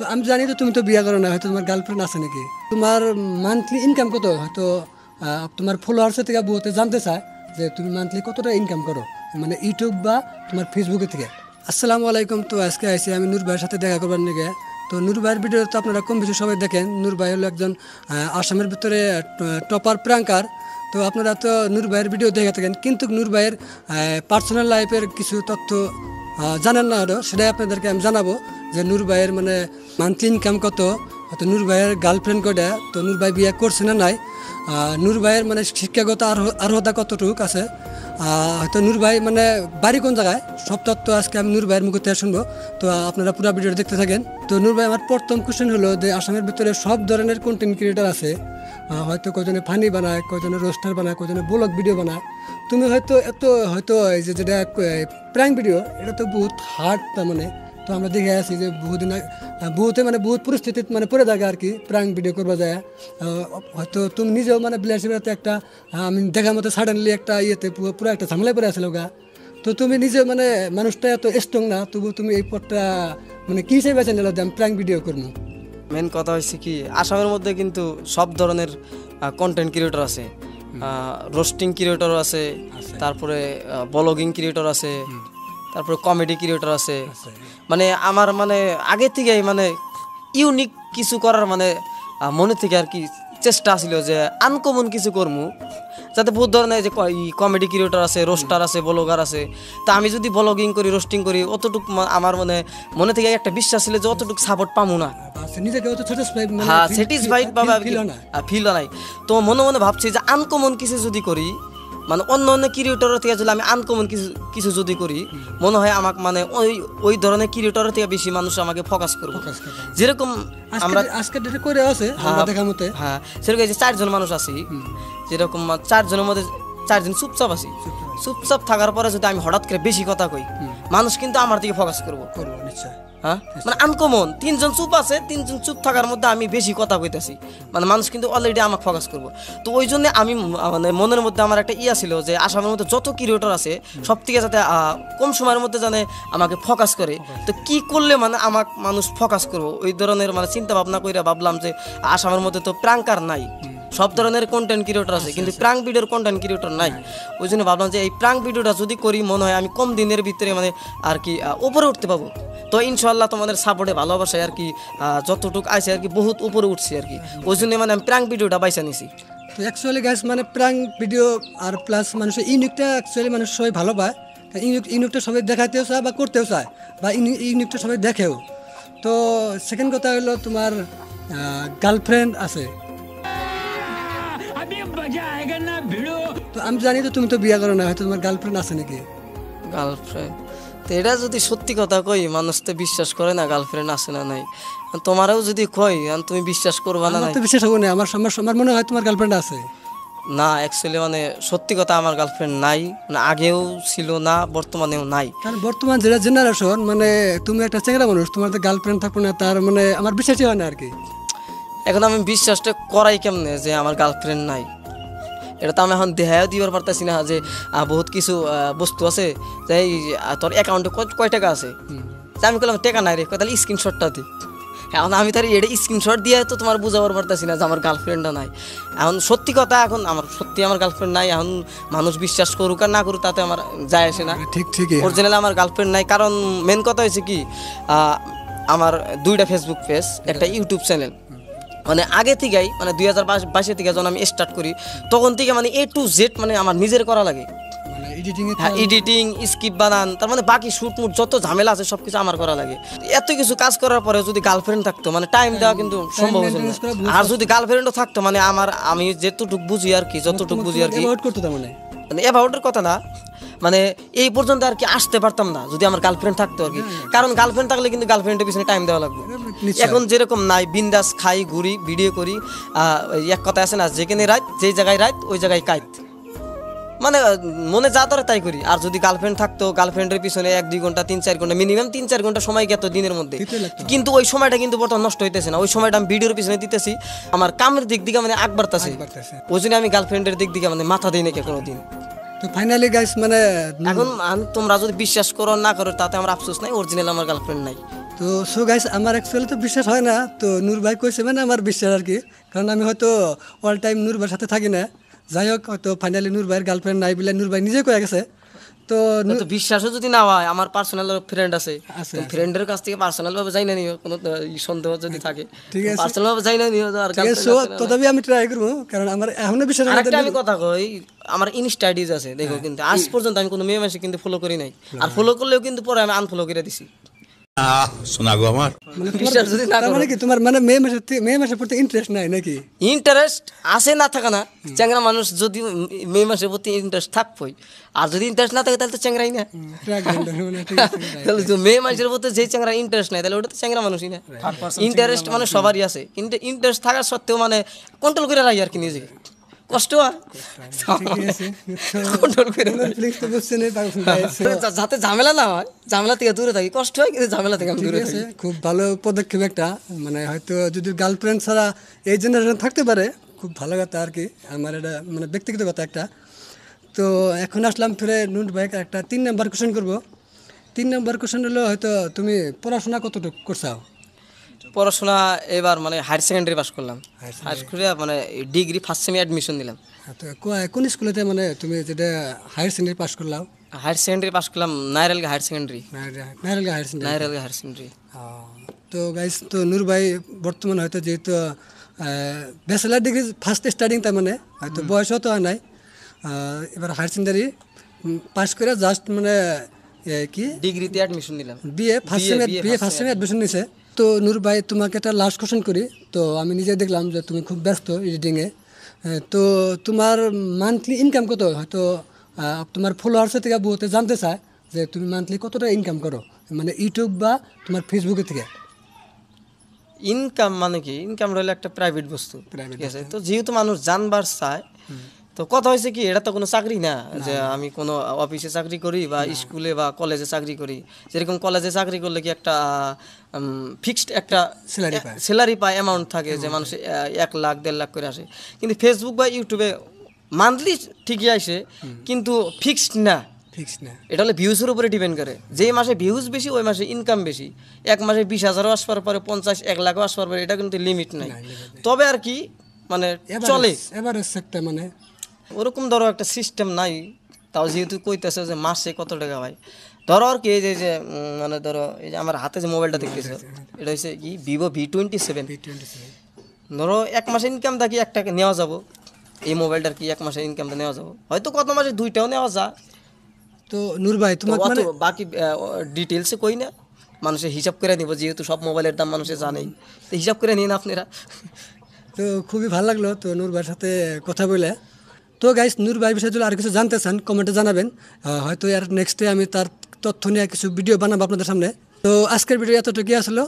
তো আমি জানি তো তুমি তো বিয়ে করো না, হয়তো তোমার গার্লফ্রেন্ড আছে নাকি? তোমার মান্থলি ইনকাম কত? হয়তো তোমার ফলোয়ার্সের থেকে বহুতে জানতে চায় যে তুমি মান্থলি কতটা ইনকাম করো, মানে ইউটিউব বা তোমার ফেসবুকে থেকে। আসসালামু আলাইকুম। তো আজকে আইসি আমি নূর ভাইয়ের সাথে দেখা করবার নিয়ে। তো নূর ভাইয়ের ভিডিও তো আপনারা কম বেশি সবাই দেখেন। নূর ভাই হলো একজন আসামের ভিতরে টপার প্রাঙ্কার। তো আপনারা তো নূর ভাইয়ের ভিডিও দেখে থাকেন, কিন্তু নূর ভাইয়ের পার্সোনাল লাইফের কিছু তথ্য জানেন না আরও, সেটাই আপনাদেরকে আমি জানাবো যে নূর ভাইয়ের মানে মান্থলি ইনকাম কত, হয়তো নূর ভাইয়ের গার্লফ্রেন্ড কটা, তো নূর ভাই বিয়ে করছে না নাই, নূর ভাইয়ের মানে শিক্ষাগত আর্হতা কতটুক আছে, হয়তো নূর ভাই মানে বাড়ি কোন জায়গায়, সব তথ্য আজকে আমি নূর ভাইয়ের মুখে থেকে শুনবো। তো আপনারা পুরো ভিডিওটা দেখতে থাকেন। তো নূর ভাই, আমার প্রথম কোশ্চেন হলো যে আসামের ভিতরে সব ধরনের কন্টেন্ট ক্রিয়েটার আছে, হয়তো কজনে ফানি বানায়, কজনে রোস্টার বানায়, কজনে ব্লগ ভিডিও বানায়। তুমি হয়তো এই যে যেটা প্র্যাঙ্ক ভিডিও, এটা তো বহুত হার্ড। তার মানে তো আমরা দেখে আছি যে বহুত পরিস্থিতি মানে পড়ে থাকে আর কি, প্র্যাঙ্ক ভিডিও করবা যায়। হয়তো তুমি নিজেও মানে বিলাসিতে একটা আমি দেখার মতো সাডেনলি একটা ইয়েতে পুরো একটা ঝামেলায় পড়ে আসলো গা। তো তুমি নিজে মানে মানুষটা এত স্ট্রং না, তবু তুমি এই পথটা মানে কী হিসেবে বেছে নিলো যে আমি প্র্যাঙ্ক ভিডিও করবো? মেন কথা হচ্ছে কি, আসামের মধ্যে কিন্তু সব ধরনের কন্টেন্ট ক্রিয়েটর আছে, রোস্টিং ক্রিয়েটর আছে, তারপরে ব্লগিং ক্রিয়েটর আছে, তারপরে কমেডি ক্রিয়েটর আছে। মানে আমার মানে আগে থেকেই মানে ইউনিক কিছু করার মানে মনে থেকে আর কি চেষ্টা ছিল যে আনকমন কিছু করবো, যাতে বহুত ধরনের যে কমেডি ক্রিয়েটর আছে, রোস্টার আছে, ব্লগার আছে। তা আমি যদি ব্লগিং করি, রোস্টিং করি, অতটুকু আমার মানে মনে থেকে একটা বিশ্বাস ছিল যে অতটুকু সাপোর্ট পাবো না, হ্যাঁ স্যাটিসফাইড পাবা ফিল নাই। তো মনে মনে ভাবছি যে আনকমন কিছু যদি করি, মানে অন্য অন্য ক্রিয়েটরের থেকে যদি আমি আনকমন কিছু যদি করি, মনে হয় আমাকে মানে ওই ধরনের ক্রিয়েটরের থেকে বেশি মানুষ আমাকে ফোকাস করবে। যেরকম আমরা আজকে করে আছে দেখার মতে, হ্যাঁ সেরকম যে 4 জন মানুষ আছি, যেরকম 4 জনের মধ্যে 4 জন চুপচাপ আছি। চুপচাপ থাকার পরে যদি আমি হঠাৎ করে বেশি কথা কই, মানুষ কিন্তু আমার দিকে ফোকাস করবো নিশ্চয়। হ্যাঁ মানে আনকমন 3 জন চুপ আছে, 3 জন চুপ থাকার মধ্যে আমি বেশি কথা কইতেছি, মানে মানুষ কিন্তু অলরেডি আমাকে ফোকাস করবো। তো ওই জন্য আমি মানে মনের মধ্যে আমার একটা ছিল যে আসামের মধ্যে যত ক্রিয়েটর আছে সব থেকে যাতে কম সময়ের মধ্যে জানে আমাকে ফোকাস করে। তো কি করলে মানে আমাকে মানুষ ফোকাস করবো, ওই ধরনের মানে চিন্তা ভাবনা করে ভাবলাম যে আসামের মধ্যে তো প্রাঙ্কার নাই, সব ধরনের কন্টেন্ট ক্রিয়েটর আছে, কিন্তু প্রাঙ্ক ভিডিওর কন্টেন্ট ক্রিয়েটর নাই। ওই জন্য ভাবলাম যে এই প্রাঙ্ক ভিডিওটা যদি করি, মনে হয় আমি কম দিনের ভিতরে মানে আর কি উপরে উঠতে পাবো। তো ইনশাল্লাহ তোমাদের সাপোর্টে, ভালোবাসায় আর কি যতটুকু আছে আর কি বহুত উপরে উঠছি আর কি। ওই জন্য মানে আমি প্রাঙ্ক ভিডিওটা বাইসা নিছি। তো অ্যাকচুয়ালি গাইস মানে প্রাঙ্ক ভিডিও আর প্লাস মানুষের ইউনিকটা অ্যাকচুয়ালি মানুষ সবাই ভালো পায়, ইউনিকটা সবাই দেখাতেও চায় বা করতেও চায়, বা ইউনিকটা সবাই দেখেও। তো সেকেন্ড কথা হলো তোমার গার্লফ্রেন্ড আছে। তো আমি জানি তো তুমি তো বিয়ে করো না, হয়তো তোমার গার্লফ্রেন্ড আছে নাকি? গার্লফ্রেন্ড তো এটা যদি সত্যি কথা কই, মানুষ তো বিশ্বাস করে না গার্লফ্রেন্ড আছে না নাই। তোমারও যদি কই তুমি বিশ্বাস করবা না? তো বিশ্বাস হবে না, আমার মনে হয় তোমার গার্লফ্রেন্ড আছে। না অ্যাকচুয়ালি মানে সত্যি কথা, আমার গার্লফ্রেন্ড নাই, মানে আগেও ছিল না, বর্তমানেও নাই। কারণ বর্তমান যেটা জেনারেশন, মানে তুমি একটা চেংড়া মানুষ, তোমার তো গার্লফ্রেন্ড থাকবে না, তার মানে আমার বিশ্বাসই হয় না আর কি। এখন আমি বিশ্বাসটা করাই কেমনে যে আমার গার্লফ্রেন্ড নাই? এটা তো আমি এখন দেখাও দিবার পারতেছি না যে বহুত কিছু বস্তু আছে যে তোর অ্যাকাউন্টে কয় টাকা আছে, আমি বললাম টাকা নাই রে, তাহলে স্ক্রিনশটটা দিই। এখন আমি তার এটা স্ক্রিনশট দিয়ে তো তোমার বুঝাবার পারতেছি না যে আমার গার্লফ্রেন্ডটা নাই। এখন সত্যি কথা, এখন আমার গার্লফ্রেন্ড নাই। এখন মানুষ বিশ্বাস করুক আর না করুক তাতে আমার যায় আসে না। ঠিক অরিজিনালি আমার গার্লফ্রেন্ড নাই। কারণ মেন কথা হয়েছে কি, আমার 2টা ফেসবুক পেজ, একটা ইউটিউব চ্যানেল। মানে আগে থেকেই মানে 2022 থেকে যখন আমি স্টার্ট করি, তখন থেকে মানে A to Z মানে আমার নিজের করা লাগে, এডিটিং, স্ক্রিপ্ট বানান, তার মানে বাকি শুট মুট যত ঝামেলা আছে সবকিছু আমার করা লাগে। এত কিছু কাজ করার পরে যদি গার্লফ্রেন্ড থাকতো, মানে টাইম দেওয়া কিন্তু সম্ভব হতো না। আর যদি গার্লফ্রেন্ডও থাকতো, মানে আমি যতটুকু বুঝি আর কি, মানে অ্যাবাউটের কথা না, মানে এই পর্যন্ত আর কি আসতে পারতাম না যদি আমার গার্লফ্রেন্ড থাকতো আর কি। কারণ গার্লফ্রেন্ড থাকলে কিন্তু গার্লফ্রেন্ডের পিছনে টাইম দেওয়া লাগবে। এখন যেরকম নাই, বিন্দাস খাই, ঘুরি, ভিডিও করি। এক কথা আছে না, যেখানে রাত, যেই জায়গায় রাত ওই জায়গায় কাইত, মানে মনে যা ধরে তাই করি। আর যদি গার্লফ্রেন্ড থাকতো, গার্লফ্রেন্ডের পিছনে 1-2 ঘন্টা, 3-4 ঘন্টা, মিনিমাম 3-4 ঘন্টা সময় গেত দিনের মধ্যে। কিন্তু ওই সময়টা কিন্তু বর্তমান নষ্ট হইতেছে না, ওই সময়টা আমি ভিডিওর পিছনে দিতেছি, আমার কামের দিক দিকে মানে আগ বাড়তেছে। ওই জন্য আমি গার্লফ্রেন্ডের দিক দিকে মানে মাথা দিই নাকি কোনোদিন। তো ফাইনালি গাইস মানে এখন তোমরা যদি বিশ্বাস করো না করো তাতে আমার আফসোস নাই, অরিজিনাল আমার গার্লফ্রেন্ড নাই। তো তো সো গাইস আমার অ্যাকচুয়ালি তো বিশ্বাস হয় না, তো নূর ভাই কইছে মানে আমার বিশ্বাস আর কি, কারণ আমি হয়তো অল টাইম নূর ভাইয়ের সাথে থাকি না। যাই হোক, হয়তো ফাইনালি নূর ভাইয়ের গার্লফ্রেন্ড নাই বলে নূর ভাই নিজে কয়ে গেছে। তো তো বিশ্বাসও যদি না হয়, আমার পার্সোনাল ফ্রেন্ড আছে, আছে, ফ্রেন্ডের কাছ থেকে পার্সোনাল ভাবে যাই না নিও, কোনো সন্দেহ যদি থাকে ঠিক আছে। পার্সোনাল ভাবে যাই না নিও। আর ঠিক আছে, so তথাপি আমি ট্রাই করবো, কারণ আমার এখনো বিশ্বাস হয় না। আরেকটা আমি কথা কই, আমার ইনস্টা আইডিজ আছে দেখো, কিন্তু আজ পর্যন্ত আমি কোনো মেয়ে মানুষ কিন্তু ফলো করি নাই, আর ফলো করলেও কিন্তু পরে আমি আনফলো করে দিছি। শোনা গো আমার মানে বিশ্বাস যদি না তার করো, মানে কি তোমার মানে মেয়ে মাসের প্রতি ইন্টারেস্ট নাই নাকি? ইন্টারেস্ট আছে না থাকা না, চ্যাংরা মানুষ যদি মেয়ে মানুষের প্রতি ইন্টারেস্ট থাকবই, আর যদি ইন্টারেস্ট না থাকে তাহলে তো চ্যাংরাই না। তাহলে তো মেয়ে মানুষের প্রতি যে চ্যাংরা ইন্টারেস্ট নাই, তাহলে ওটা তো চ্যাংরা মানুষই না। ইন্টারেস্ট মানে সবারই আছে, কিন্তু ইন্টারেস্ট থাকা সত্ত্বেও মানে কন্ট্রোল করে রাখি আর কি নিজেকে, কষ্ট হয় কন্ট্রোল করে যাতে ঝামেলা না হয়, ঝামেলা থেকে দূরে থাকি। কষ্ট হয় কিন্তু ঝামেলা থেকে আমি দূরে থাকি। খুব ভালো পদক্ষেপ একটা, মানে হয়তো যদি গার্লফ্রেন্ড ছাড়া এই জেনারেশন থাকতে পারে খুব ভালো কথা আর কি। আমার এটা মানে ব্যক্তিগত কথা একটা। তো এখন আসলাম ফিরে নূর ভাইকে একটা 3 নম্বর কোশ্চেন করবো। 3 নম্বর কোশ্চেন হলো, হয়তো তুমি পড়াশোনা কতটুকু করছাও? পড়াশোনা এবার মানে হায়ার সেকেন্ডারি পাস করলাম, হায়ার করে মানে ডিগ্রি ফার্স্ট সেমে অ্যাডমিশন দিলাম। তো কোন স্কুলেতে মানে তুমি যেটা হায়ার সেকেন্ডারি পাস করলাও? হায়ার সেকেন্ডারি পাস করলাম নাইরেলগা হায়ার সেকেন্ডারি। নাইরেলগা হায়ার সেকেন্ডারি। নাইরেলগা হায়ার সেকেন্ডারি। তো গাইস, তো নূর ভাই বর্তমানে হয়তো যেহেতু ব্যাচেলার ডিগ্রি ফার্স্ট স্টার্টিং, তার মানে হয়তো বয়সও তো হয় নাই, এবার হায়ার সেকেন্ডারি পাস করে জাস্ট মানে কি ডিগ্রিতে অ্যাডমিশন দিলাম, বিএ ফার্স্ট সেমে অ্যাডমিশন নিছে। তো নূর ভাই তোমাকে একটা লাস্ট কোশ্চেন করি। তো আমি নিজে দেখলাম যে তুমি খুব ব্যস্ত এডিটিংয়ে, তো তোমার মান্থলি ইনকাম কত? হয়তো তোমার ফলোয়ার্সের থেকে বহুতে জানতে চায় যে তুমি মান্থলি কতটা ইনকাম করো, মানে ইউটিউব বা তোমার ফেসবুকে থেকে। ইনকাম মানে কি, ইনকাম রইলে একটা প্রাইভেট বস্তু, ঠিক আছে। তো যেহেতু মানুষ জানবার চায়, তো কথা হয়েছে কি, এটা তো কোনো চাকরি না যে আমি কোনো অফিসে চাকরি করি বা স্কুলে বা কলেজে চাকরি করি। যেরকম কলেজে চাকরি করলে কি একটা ফিক্সড একটা স্যালারি পায়, অ্যামাউন্ট থাকে, যে মানুষ 1 লাখ 1.5 লাখ করে আসে। কিন্তু ফেসবুক বা ইউটিউবে মান্থলি ঠিকই আসে, কিন্তু ফিক্সড না। এটা হলে ভিউজের উপরে ডিপেন্ড করে, যে মাসে ভিউজ বেশি ওই মাসে ইনকাম বেশি। 1 মাসে 20,000 আসবার পরে 50 1 লাখও আসবার পরে, এটা কিন্তু লিমিট নাই। তবে আর কি মানে চলে মানে ওরকম ধরো একটা সিস্টেম নাই। তাও যেহেতু কইতেছে যে মাসে কত টাকা ভাই, ধরো আর কি এই যে মানে ধরো এই যে আমার হাতে যে মোবাইলটা দেখতেছো, এটা হচ্ছে কি ভিভো V27। ধরো 1 মাসে ইনকাম থাকি 1 টাকা নেওয়া যাবো, এই মোবাইলটার কি 1 মাসের ইনকামটা নেওয়া যাবো, হয়তো কত মাসে 2টাও নেওয়া যায়। তো নূর ভাই তোমাকে মানে বাকি ডিটেলসে কই না, মানুষের হিসাব করে নিব, যেহেতু সব মোবাইলের দাম মানুষে জানেই, তো হিসাব করে নিন আপনারা। তো খুবই ভালো লাগলো তো নূর ভাইয়ের সাথে কথা বলে। তো গাইস, নূর ভাই বিষয়ে যদি আর কিছু জানতে চান কমেন্টে জানাবেন, হয়তো এর নেক্সটে আমি তার তথ্য নিয়ে কিছু ভিডিও বানাবো আপনাদের সামনে। তো আজকের ভিডিও এতটুকুই আসলো।